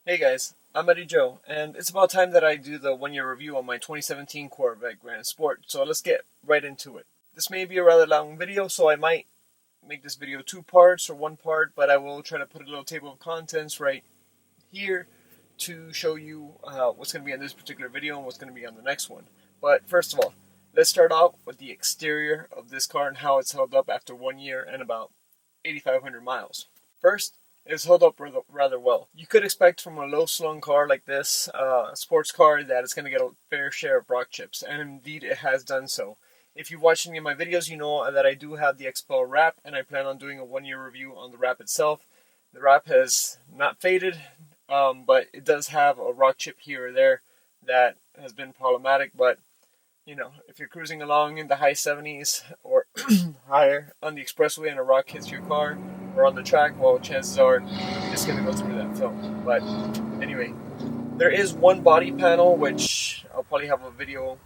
Hey guys, I'm Eddie Joe, and it's about time that I do the 1 year review on my 2017 Corvette Grand Sport, so let's get right into it. This may be a rather long video, so I might make this video two parts or one part, but I will try to put a little table of contents right here to show you what's going to be on this particular video and what's going to be on the next one. But first of all, let's start out with the exterior of this car and how it's held up after 1 year and about 8,500 miles. First, it's held up rather well. You could expect from a low-slung car like this, a sports car, that it's going to get a fair share of rock chips, and indeed it has done so. If you've watched any of my videos, you know that I do have the XPEL wrap, and I plan on doing a 1 year review on the wrap itself. The wrap has not faded, but it does have a rock chip here or there that has been problematic, but if you're cruising along in the high 70s or higher on the expressway and a rock hits your car or on the track, well, chances are it's going to go through that film. But anyway, there is one body panel, which I'll probably have a video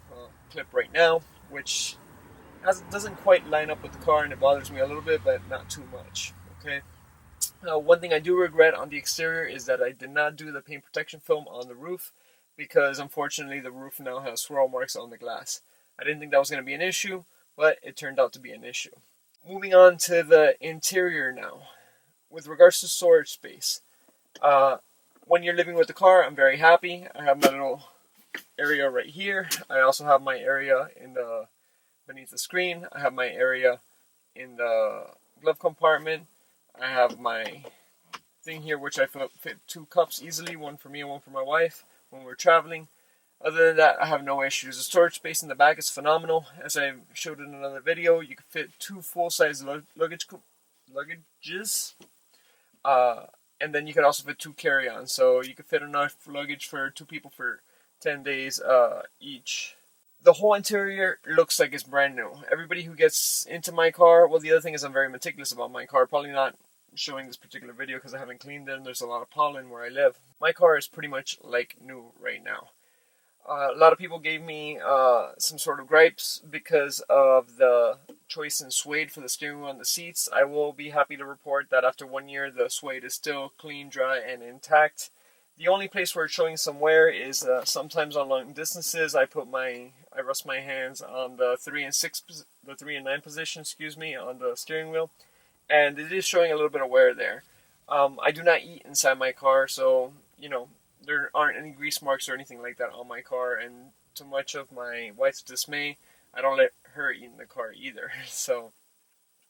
clip right now, which doesn't quite line up with the car, and it bothers me a little bit, but not too much. Okay. Now, one thing I do regret on the exterior is that I did not do the paint protection film on the roof, because unfortunately the roof now has swirl marks on the glass. I didn't think that was going to be an issue, but it turned out to be an issue. Moving on to the interior now. With regards to storage space, when you're living with the car, I'm very happy. I have my little area right here. I also have my area beneath the screen. I have my area in the glove compartment. I have my thing here, which I fit two cups easily, one for me and one for my wife when we're traveling. Other than that, I have no issues. The storage space in the back is phenomenal. As I showed in another video, you can fit two full-size luggages, and then you can also fit two carry-ons. So you can fit enough luggage for two people for 10 days each. The whole interior looks like it's brand new. Everybody who gets into my car, well, the other thing is I'm very meticulous about my car. Probably not showing this particular video because I haven't cleaned it and there's a lot of pollen where I live. My car is pretty much like new right now. A lot of people gave me some sort of gripes because of the choice in suede for the steering wheel and the seats. I will be happy to report that after 1 year, the suede is still clean, dry, and intact. The only place where it's showing some wear is sometimes on long distances. I rest my hands on the 3 and 9 position, on the steering wheel, and it is showing a little bit of wear there. I do not eat inside my car, so there aren't any grease marks or anything like that on my car, and to much of my wife's dismay, I don't let her eat in the car either. So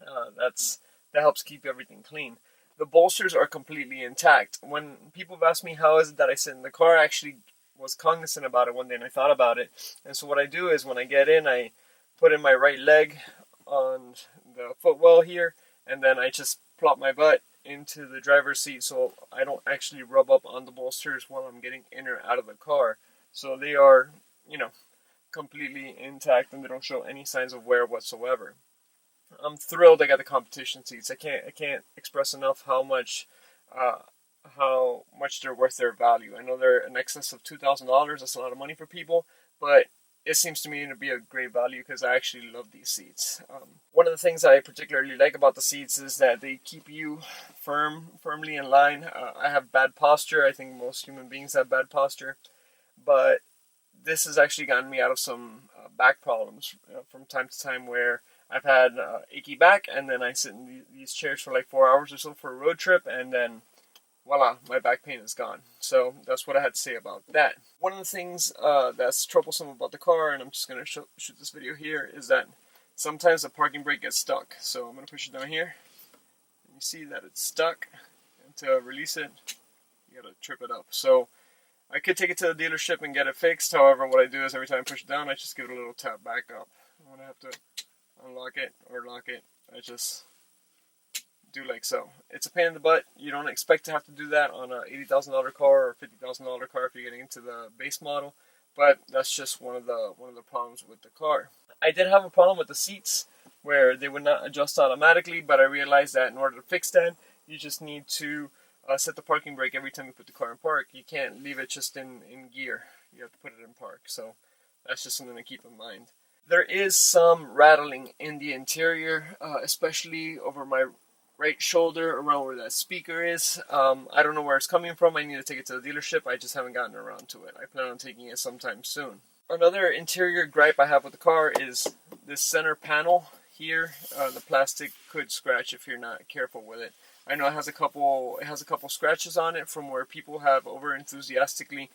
that helps keep everything clean. The bolsters are completely intact. When people have asked me how is it that I sit in the car, I actually was cognizant about it one day and I thought about it. And so what I do is when I get in, I put in my right leg on the footwell here, and then I just plop my butt into the driver's seat so I don't actually rub up on the bolsters while I'm getting in or out of the car. So they are, completely intact and they don't show any signs of wear whatsoever. I'm thrilled I got the competition seats. I can't express enough how much they're worth their value. I know they're in excess of $2,000. That's a lot of money for people, but it seems to me to be a great value because I actually love these seats. One of the things I particularly like about the seats is that they keep you firmly in line. I have bad posture. I think most human beings have bad posture, but this has actually gotten me out of some back problems from time to time where I've had achy back, and then I sit in these chairs for like 4 hours or so for a road trip, and then voila, my back pain is gone. So that's what I had to say about that. One of the things that's troublesome about the car, and I'm just going to shoot this video here, is that sometimes the parking brake gets stuck. So I'm going to push it down here, and you see that it's stuck, and to release it, you got to trip it up. So I could take it to the dealership and get it fixed. However, what I do is every time I push it down, I just give it a little tap back up. When I have to unlock it or lock it, I just do like so. It's a pain in the butt. You don't expect to have to do that on a $80,000 car or $50,000 car if you're getting into the base model, but that's just one of the problems with the car. I did have a problem with the seats where they would not adjust automatically, but I realized that in order to fix that, you just need to set the parking brake every time you put the car in park. You can't leave it just in gear. You have to put it in park. So that's just something to keep in mind. There is some rattling in the interior, especially over my right shoulder around where that speaker is. I don't know where it's coming from. I need to take it to the dealership. I just haven't gotten around to it. I plan on taking it sometime soon. Another interior gripe I have with the car is this center panel here. The plastic could scratch if you're not careful with it. I know it has a couple scratches on it from where people have over enthusiastically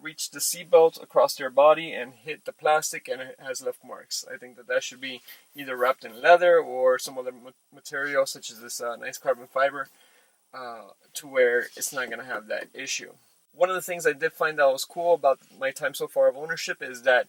reached the seatbelt across their body and hit the plastic, and it has left marks. I think that should be either wrapped in leather or some other material, such as this nice carbon fiber, to where it's not going to have that issue. One of the things I did find that was cool about my time so far of ownership is that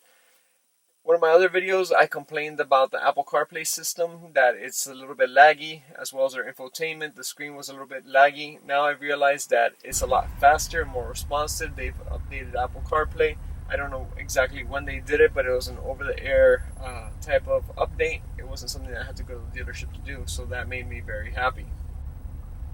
one of my other videos, I complained about the Apple CarPlay system, that it's a little bit laggy, as well as their infotainment. The screen was a little bit laggy. Now I've realized that it's a lot faster, more responsive. They've updated Apple CarPlay. I don't know exactly when they did it, but it was an over-the-air type of update. It wasn't something that I had to go to the dealership to do, so that made me very happy.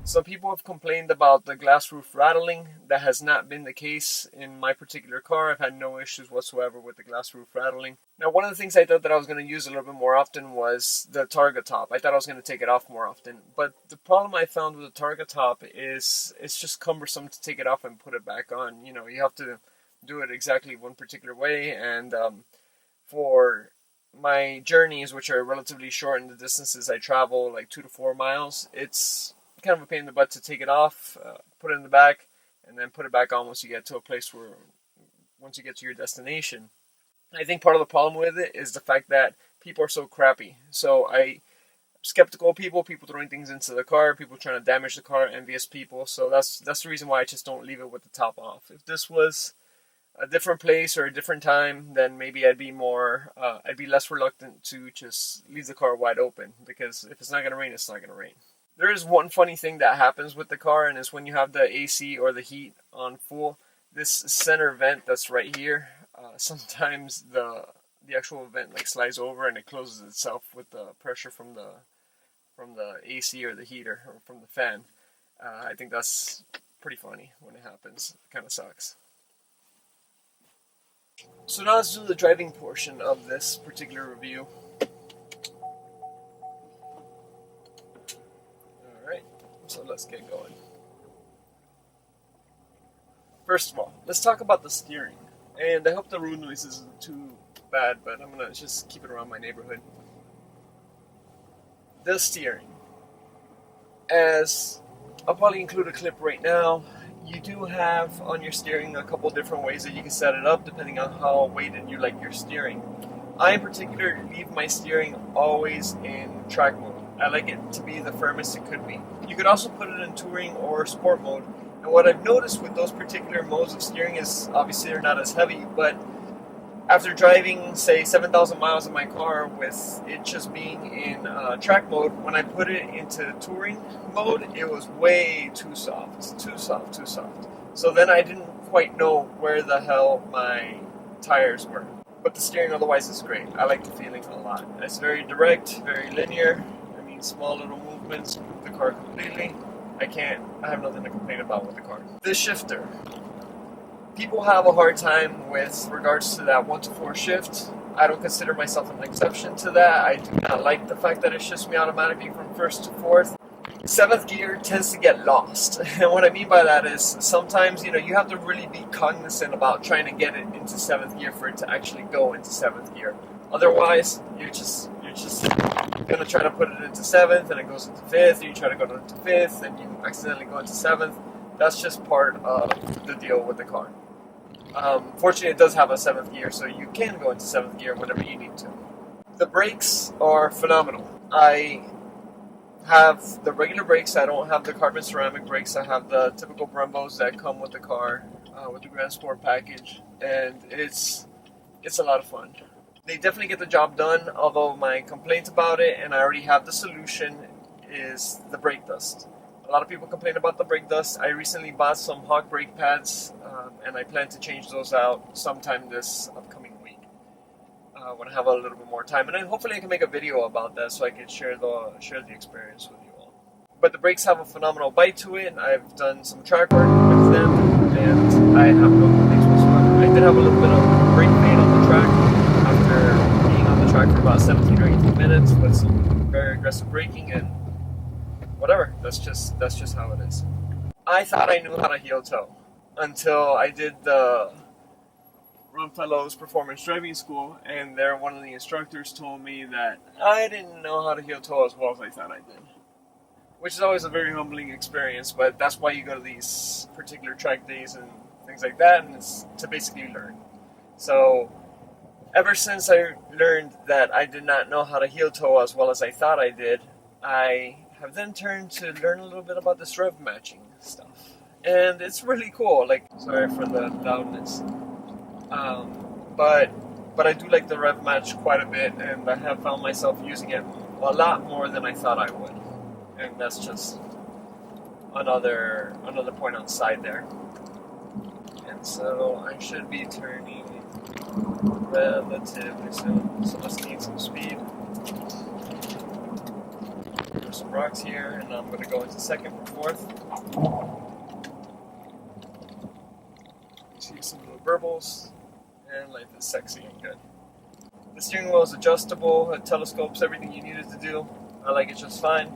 Some people have complained about the glass roof rattling. That has not been the case in my particular car. I've had no issues whatsoever with the glass roof rattling. Now, one of the things I thought that I was going to use a little bit more often was the Targa top. I thought I was going to take it off more often. But the problem I found with the Targa top is it's just cumbersome to take it off and put it back on. You know, you have to do it exactly one particular way. And for my journeys, which are relatively short in the distances I travel, like 2 to 4 miles, it's kind of a pain in the butt to take it off, put it in the back, and then put it back on once you get to a place where, once you get to your destination. I think part of the problem with it is the fact that people are so crappy. So I'm skeptical of people throwing things into the car, people trying to damage the car, envious people. So that's the reason why I just don't leave it with the top off. If this was a different place or a different time, then maybe I'd be less reluctant to just leave the car wide open, because if it's not going to rain, it's not going to rain. There is one funny thing that happens with the car, and it's when you have the AC or the heat on full, this center vent that's right here, sometimes the actual vent like slides over and it closes itself with the pressure from the AC or the heater or from the fan. I think that's pretty funny when it happens. It kind of sucks. So now let's do the driving portion of this particular review. So let's get going. First of all, let's talk about the steering. And I hope the road noise isn't too bad, but I'm going to just keep it around my neighborhood. The steering. As I'll probably include a clip right now, you do have on your steering a couple different ways that you can set it up depending on how weighted you like your steering. I in particular leave my steering always in track mode. I like it to be the firmest it could be. You could also put it in touring or sport mode. And what I've noticed with those particular modes of steering is obviously they're not as heavy, but after driving, say, 7,000 miles in my car with it just being in track mode, when I put it into touring mode, it was way too soft. So then I didn't quite know where the hell my tires were. But the steering otherwise is great. I like the feeling a lot. It's very direct, very linear. Small little movements move the car completely. I have nothing to complain about with the car. This shifter. People have a hard time with regards to that 1 to 4 shift. I don't consider myself an exception to that. I do not like the fact that it shifts me automatically from 1st to 4th. 7th gear tends to get lost. And what I mean by that is sometimes, you have to really be cognizant about trying to get it into 7th gear for it to actually go into 7th gear. Otherwise, you're just going to try to put it into 7th and it goes into 5th, you try to go into 5th and you accidentally go into 7th. That's just part of the deal with the car. Fortunately, it does have a 7th gear, so you can go into 7th gear whenever you need to. The brakes are phenomenal. I have the regular brakes. I don't have the carbon ceramic brakes. I have the typical Brembos that come with the car, with the Grand Sport package, and it's a lot of fun. They definitely get the job done, although my complaint about it, and I already have the solution, is the brake dust. A lot of people complain about the brake dust. I recently bought some Hawk brake pads, and I plan to change those out sometime this upcoming week when I have a little bit more time. And then hopefully I can make a video about that so I can share the experience with you all. But the brakes have a phenomenal bite to it. I've done some track work with them, and I have no complaints whatsoever. I did have a little bit of brake fade on the track after being on the track for about 17 or 18 minutes with some very aggressive braking, and That's just how it is. I thought I knew how to heel toe until I did the Rumfellow's Performance Driving School, and there one of the instructors told me that I didn't know how to heel toe as well as I thought I did. Which is always a very humbling experience, but that's why you go to these particular track days and things like that, and it's to basically learn. So, ever since I learned that I did not know how to heel toe as well as I thought I did, I have then turned to learn a little bit about this rev matching stuff. And it's really cool, like, sorry for the loudness. But I do like the rev match quite a bit, and I have found myself using it a lot more than I thought I would. And that's just another point on the side there. And so I should be turning relatively soon. So let's gain some speed. There's some rocks here, and I'm going to go into second from fourth. See some little burbles, and life is sexy and good. The steering wheel is adjustable, it telescopes everything you need it to do. I like it just fine.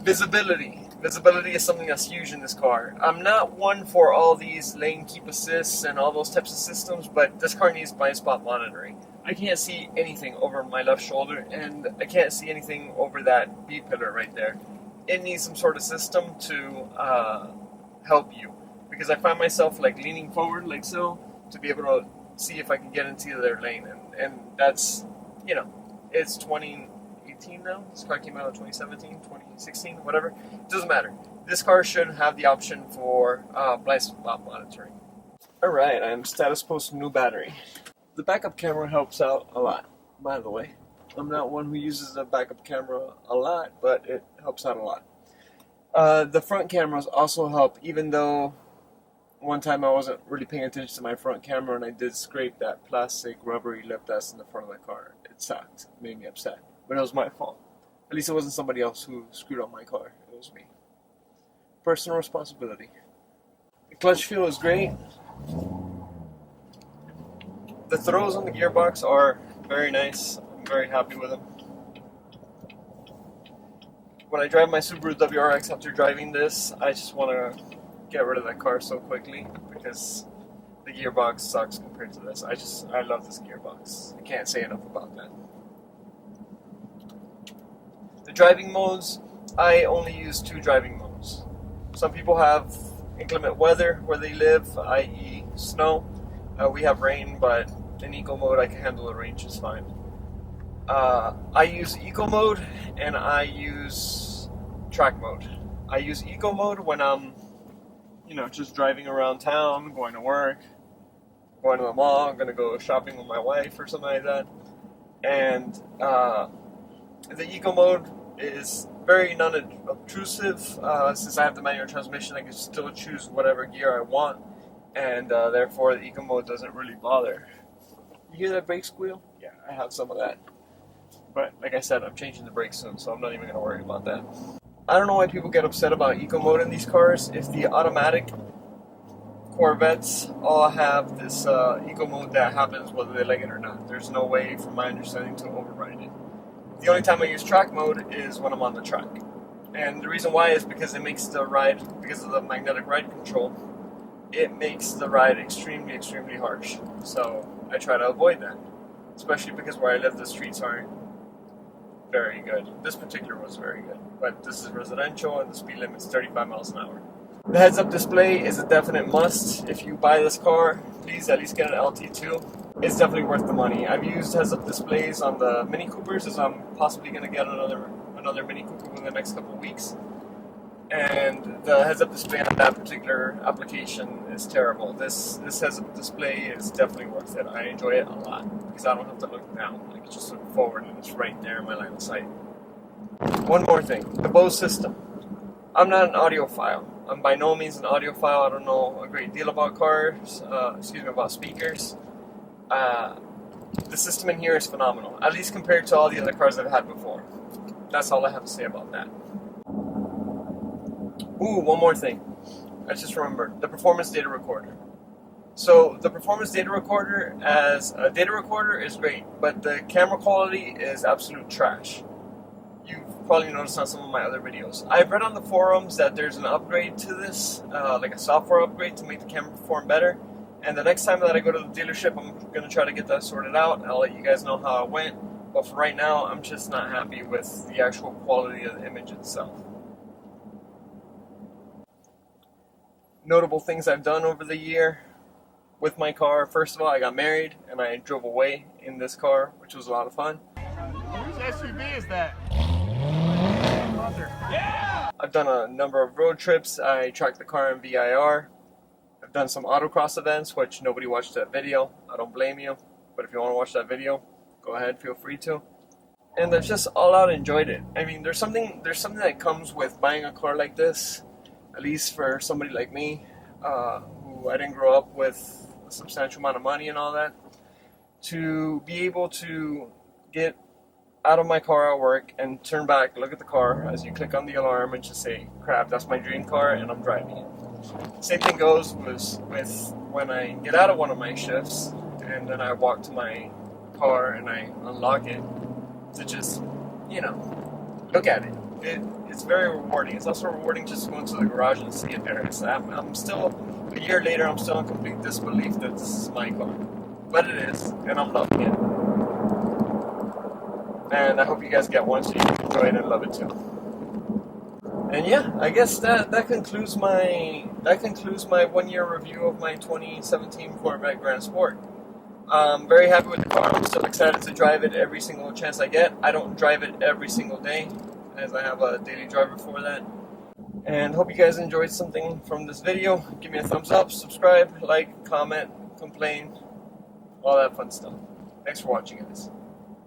Visibility. Visibility is something that's huge in this car. I'm not one for all these lane keep assists and all those types of systems, but this car needs blind spot monitoring. I can't see anything over my left shoulder, and I can't see anything over that B-pillar right there. It needs some sort of system to help you, because I find myself like leaning forward like so to be able to see if I can get into their lane, and that's, you know, it's 2018 now. This car came out in 2017, 2016, whatever. It doesn't matter. This car should have the option for blind spot monitoring. Alright, I'm status post new battery. The backup camera helps out a lot, by the way. I'm not one who uses the backup camera a lot, but it helps out a lot. The front cameras also help, even though one time I wasn't really paying attention to my front camera and I did scrape that plastic rubbery lip that's in the front of the car. It sucked. It made me upset. But it was my fault. At least it wasn't somebody else who screwed up my car. It was me. Personal responsibility. The clutch feel is great. The throws on the gearbox are very nice. I'm very happy with them. When I drive my Subaru WRX after driving this, I just want to get rid of that car so quickly because the gearbox sucks compared to this. I love this gearbox. I can't say enough about that. The driving modes, I only use 2 driving modes. Some people have inclement weather where they live, i.e. snow. We have rain, but in eco mode I can handle the rain just fine. I use eco mode and I use track mode. I use eco mode when I'm, just driving around town, going to work, going to the mall, going to go shopping with my wife or something like that. And the eco mode is very non-obtrusive. Since I have the manual transmission, I can still choose whatever gear I want, and therefore the eco mode doesn't really bother. You hear that brake squeal? Yeah, I have some of that. But like I said, I'm changing the brakes soon, so I'm not even going to worry about that. I don't know why people get upset about eco mode in these cars. If the automatic Corvettes all have this eco mode that happens whether they like it or not. There's no way, from my understanding, to override it. The only time I use track mode is when I'm on the track. And the reason why is because it makes the ride, because of the magnetic ride control, it makes the ride extremely, extremely harsh. So I try to avoid that. Especially because where I live, the streets aren't very good. This particular was very good. But this is residential and the speed limit's 35 miles an hour. The heads-up display is a definite must. If you buy this car, please at least get an LT2. It's definitely worth the money. I've used heads-up displays on the Mini Coopers, as I'm possibly going to get another Mini Cooper within the next couple of weeks. And the heads-up display on that particular application is terrible. This heads-up display is definitely worth it. I enjoy it a lot because I don't have to look down. I can just look forward and it's right there in my line of sight. One more thing, the BOSE system. I'm not an audiophile. I'm by no means an audiophile. I don't know a great deal about cars, about speakers. The system in here is phenomenal, at least compared to all the other cars I've had before. That's all I have to say about that. Ooh, one more thing. I just remembered. The performance data recorder. So the performance data recorder as a data recorder is great, but the camera quality is absolute trash. You've probably noticed on some of my other videos. I've read on the forums that there's an upgrade to this, like a software upgrade to make the camera perform better. And the next time that I go to the dealership, I'm going to try to get that sorted out. I'll let you guys know how it went. But for right now, I'm just not happy with the actual quality of the image itself. Notable things I've done over the year with my car. First of all, I got married and I drove away in this car, which was a lot of fun. Whose SUV is that? Yeah! I've done a number of road trips. I tracked the car in VIR. I've done some autocross events, which nobody watched that video. I don't blame you. But if you want to watch that video, go ahead, feel free to. And I've just all out enjoyed it. I mean, there's something that comes with buying a car like this, at least for somebody like me, who I didn't grow up with a substantial amount of money and all that, to be able to get out of my car at work and turn back, look at the car as you click on the alarm and just say, crap, that's my dream car and I'm driving it. Same thing goes with when I get out of one of my shifts and then I walk to my car and I unlock it to just, look at it. It's very rewarding. It's also rewarding just to go into the garage and see it there. I'm still, a year later, I'm still in complete disbelief that this is my car. But it is, and I'm loving it. And I hope you guys get one so you can enjoy it and love it too. And yeah, I guess that concludes my 1 year review of my 2017 Corvette Grand Sport. I'm very happy with the car. I'm still excited to drive it every single chance I get. I don't drive it every single day, as I have a daily driver for that. And hope you guys enjoyed something from this video. Give me a thumbs up, subscribe, like, comment, complain, all that fun stuff. Thanks for watching, guys.